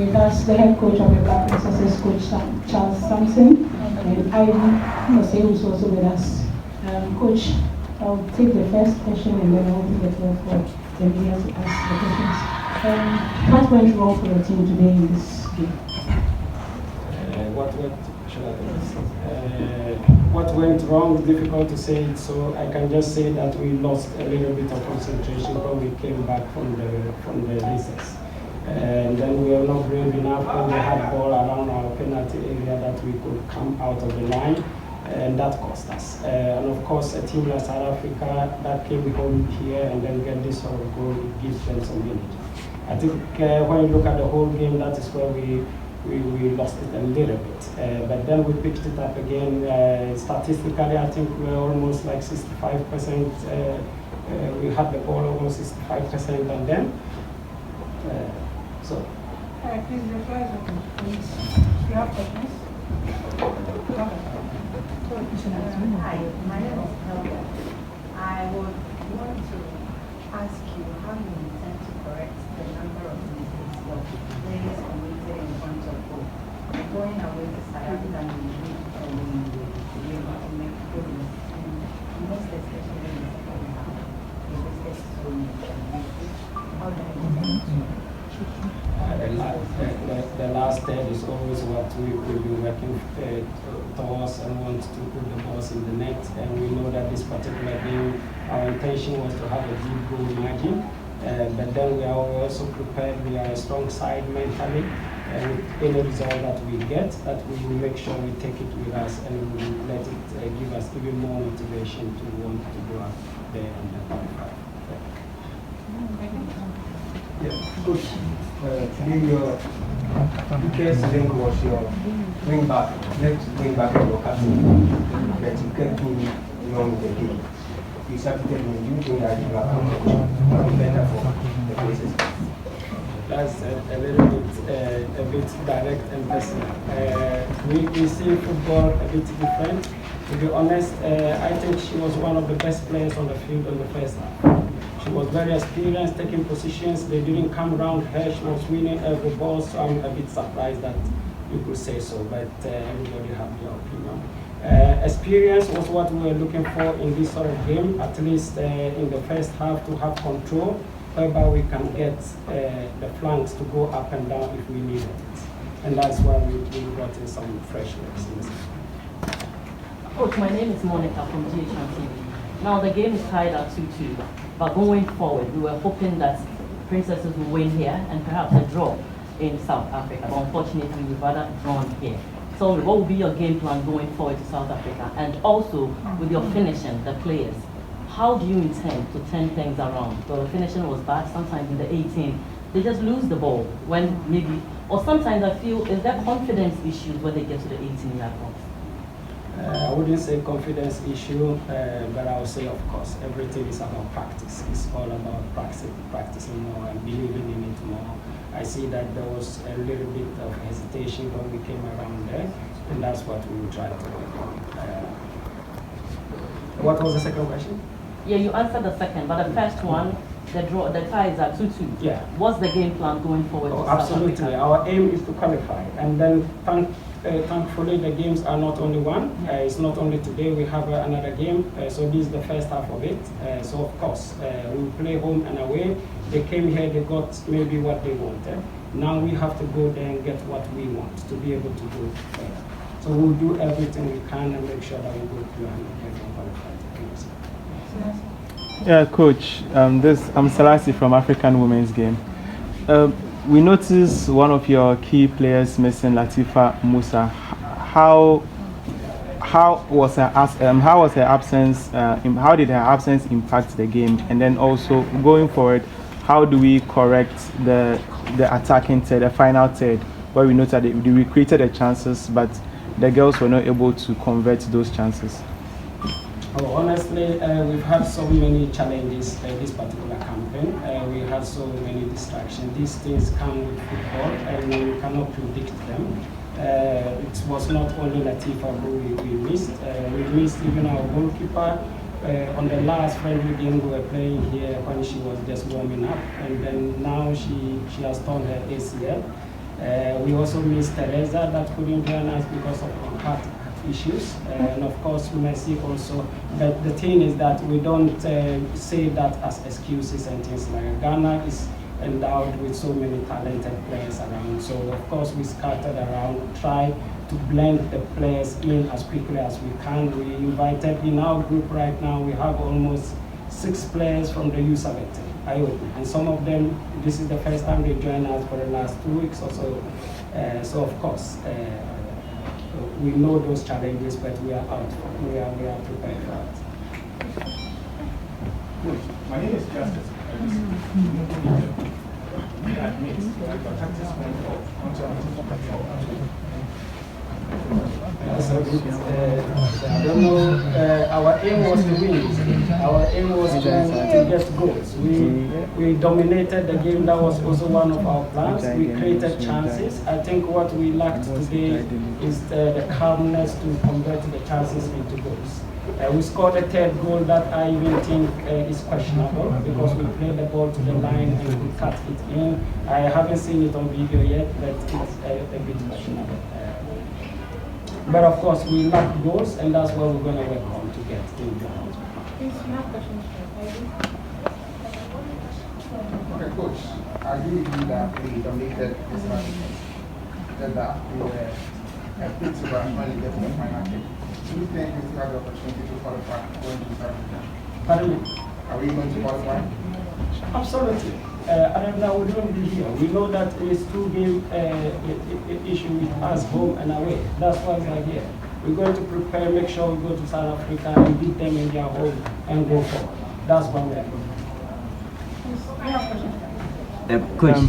with us the head coach of the Black Princesses, Coach Charles Sampson, and Ivy Mose, who's also with us. Coach, I'll take the first question and then I'll open the floor for the media to ask the questions. What went wrong for your team today in this game? What went wrong, difficult to say, so I can just say that we lost a little bit of concentration when we came back from the recess. And then we were not brave enough when we had ball around our penalty area that we could come out of the line, and that cost us. And of course, a team like South Africa that came home here and then get this sort of goal, it gives them some energy. I think when you look at the whole game, that is where we lost it a little bit. But then we picked it up again. Statistically, I think we're almost like 65%. We had the ball almost 65%, and then so. All right, please, the floor is open. Please, you have questions? Hi, my name is Helga. I would want to ask you how you intend to correct the number of mistakes of players committed in front of goal. Going away to South Africa and we be able to make progress, and most especially in the second half, we wasted so much. How do you intend to? The last third is always what we will be working towards and want to put the balls in the net. And we know that this particular game, our intention was to have a deep goal margin. But then we are also prepared. We are a strong side mentally. And with any result that we get, that we will make sure we take it with us and we will let it give us even more motivation to want to go out there and qualify. Yeah, good. Today your biggest link was your wing back, left wing back of your captain, that you kept me along the game. You substituted me. Do you think that you are better for the places? That's a bit direct and personal. We see football a bit different. To be honest, I think she was one of the best players on the field in the first half. She was very experienced, taking positions. They didn't come around her. She was winning every ball, so I'm a bit surprised that you could say so, but everybody have their opinion. Experience was what we were looking for in this sort of game, at least in the first half, to have control, whereby we can get the flanks to go up and down if we need it. And that's why we brought in some fresh legs. Coach, my name is Monica from GHM TV. Now the game is tied at 2-2, but going forward, we were hoping that Princesses will win here and perhaps a draw in South Africa. But unfortunately, we've rather drawn here. So what will be your game plan going forward to South Africa? And also, with your finishing, the players, how do you intend to turn things around? So the finishing was bad, sometimes in the 18, they just lose the ball when maybe, or sometimes I feel, is there confidence issues when they get to the 18-yard box? I wouldn't say confidence issue, but I would say, of course, everything is about practice. It's all about practicing more and believing in it more. I see that there was a little bit of hesitation when we came around there, and that's what we will try to do. What was the second question? Yeah, you answered the second, but the first one, the tie is at 2-2. Yeah. What's the game plan going forward? Oh, to South absolutely. Africa? Our aim is to qualify, and then thankfully the games are not only one. It's not only today. We have another game. So this is the first half of it. So of course we play home and away. They came here. They got maybe what they wanted. Now we have to go there and get what we want to be able to go further. So we'll do everything we can and make sure that we go through and get qualified. Yeah, Coach. I'm Selassie from African Women's Game. We noticed one of your key players missing, Latifa Musa. How was her absence? How did her absence impact the game? And then also going forward, how do we correct the attacking third, the final third, where we noted that we created the chances, but the girls were not able to convert those chances? Oh, honestly, we've had so many challenges this particular campaign. We had so many distractions. These things come with football, and you cannot predict them. It was not only Latifa who we missed. We missed even our goalkeeper. On the last friendly game we were playing here when she was just warming up, and then now she has torn her ACL. We also miss Teresa that couldn't join us because of heart issues, and of course Messi also. But the thing is that we don't say that as excuses and things like that. Ghana is endowed with so many talented players around, so of course we scattered around, try to blend the players in as quickly as we can. We invited in our group right now, we have almost 6 players from the U17, and some of them, this is the first time they join us for the last 2 weeks or so. So of course, we know those challenges, but we are out. We are prepared for it. My name is Justice. We admit that your tactics went off I don't know. Our aim was to win. Our aim was to get goals. We dominated the game. That was also one of our plans. We created chances. I think what we lacked today is the calmness to convert the chances into goals. We scored a 3rd goal that I even think is questionable because we played the ball to the line and we cut it in. I haven't seen it on video yet, but it's a bit questionable. But of course, we lack goals, and that's what we're going to work on to get in the house. Okay, Coach, I agree with you that we dominated this match. That we were a bit to finally get to the final game. Do you think we still have the opportunity to qualify going to South Africa? Pardon me? Are we going to qualify? Absolutely. And now we don't be here. We know that it is 2-game issue with us home and away. That's why we are here. We're going to prepare, make sure we go to South Africa and beat them in their home and go forward. That's why we are going. Coach,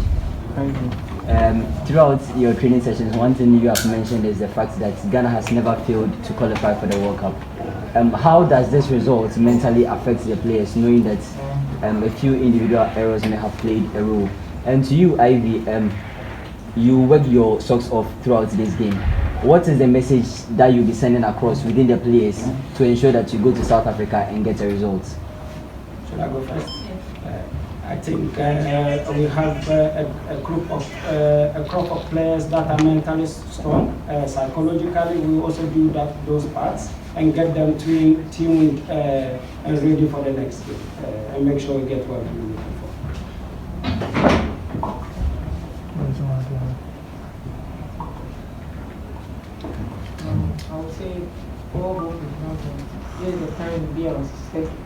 throughout your training sessions, one thing you have mentioned is the fact that Ghana has never failed to qualify for the World Cup. How does this result mentally affect the players, knowing that a few individual errors may have played a role? And to you, Ivy, you work your socks off throughout this game. What is the message that you'll be sending across within the players to ensure that you go to South Africa and get a result? Should I go first? I think we have a crop of players that are mentally strong. Psychologically, we also do those parts and get them tuned and ready for the next game and make sure we get what we're looking for. I would say all hope is not lost. This is the time to be our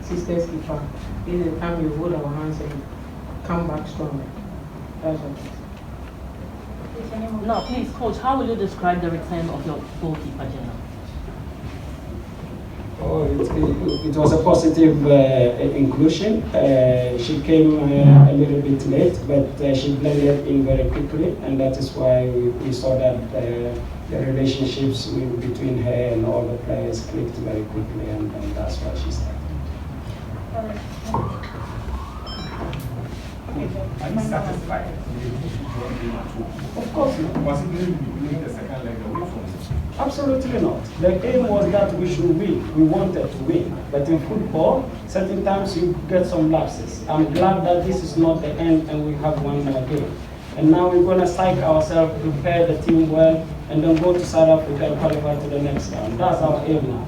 sister's keeper. This is the time we hold our hands and come back stronger. That's what it is. Now, please, Coach, how will you describe the return of your goalkeeper, Jenna? Oh, it was a positive inclusion. She came a little bit late, but she blended in very quickly, and that is why we saw that the relationships between her and all the players clicked very quickly, and that's why she started. Are you satisfied? Of course not. Considering we playing the second leg away from it. Absolutely not. The aim was that we should win. We wanted to win. But in football, certain times you get some lapses. I'm glad that this is not the end and we have one more game. And now we're going to psych ourselves, prepare the team well, and then go to South Africa and qualify to the next round. That's our aim now.